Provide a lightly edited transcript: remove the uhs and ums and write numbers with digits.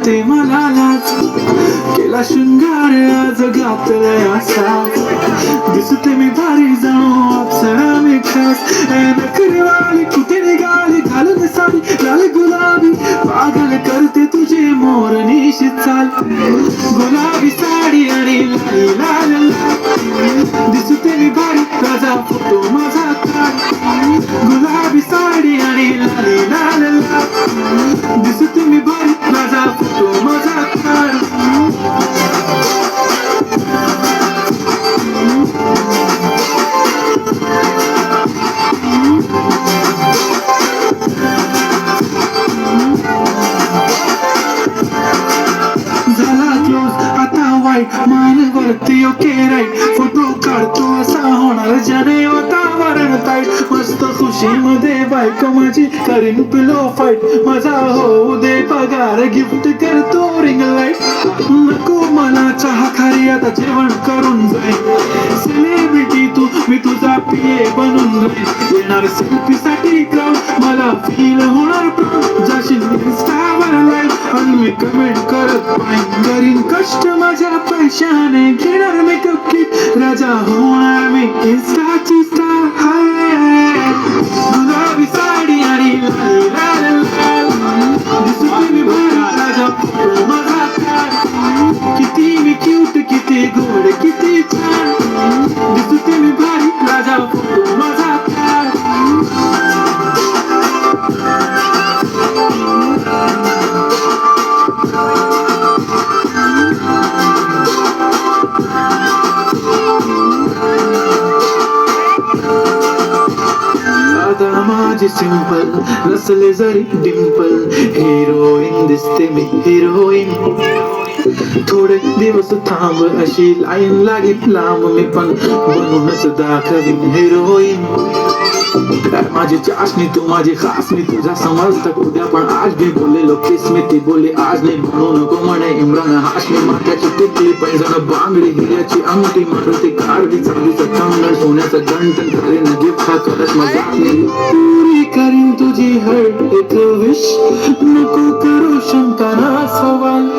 वाटते मला लाज, केला शृंगार आज घातलाय असा, दिसते मी भारी जाणू अप्सरा मी खास. नखरेवाली कुठे निघाली घालून साडी लाल गुलाबी, पागल करते तुझे मोरनीशी चाल, गुलाबी साडी आणि लाली लाल लाल, दिसते मी भारी राजा फोटो माझा काढ, गुलाबी साडी आणि लाली लाल लाल, दिसते मी भारी राजा फोटो माझा काढ. झाला क्लोज आता वाईट मानवरती ओके राईट, फोटो काढतो असा होणार ज्याने वातावरण ताईट, मस्त खुशीमध्ये बायको माझी करीन पिलो फाईट, माझा होऊ दे पगार गिफ्ट करतो रिंग लाईट, नको मला चहा खारी आता जेवण करून जाईन, सेलिब्रिटी तू मी तुझा पिये बनून जाईन, येणार सेल्फी साठी क्राऊड मला फील होणार प्राऊड, जाशील इन्स्टावर लाईव्ह आणि मी कमेंट करत पाहिन, करीन कष्ट माझ्या पैशाने घेणार मेकअप किट, राजा होणार मी इन्स्टाची स्टार. हाय गुलाबी साडी आणि लाल लाल लाल, दिसते मी भारी राजा फोटो माझा काढ, किती मी क्यूट किती गोड किती छान, दिसते मी भारी राजा फोटो माझा काढ. माझी सिंपल नसले जरी डिंपल, हिरोईन दिसते मी हिरोईन, थोडे दिवस थांब अशी लाईन लागेल लांब, मी पण बनूनच दाखवीन हिरोईन. माझी चाशनी तू माझी खास, मी तुझा समजता उद्या पण आज मी बोललेलो किस मी ती बोलली आज नाही, म्हणू नको म्हणे इम्रान हाशमी, माथ्याची टिकली पैंजण बांगडी हिऱ्याची अंगठी, मारुती कारवी चांदीचं कंगण सोन्याचं गंठन, करीन गिफ्ट हा करत मजा पुरी करीन तुझी हर एक विश, नको करू शंका ना सवाल.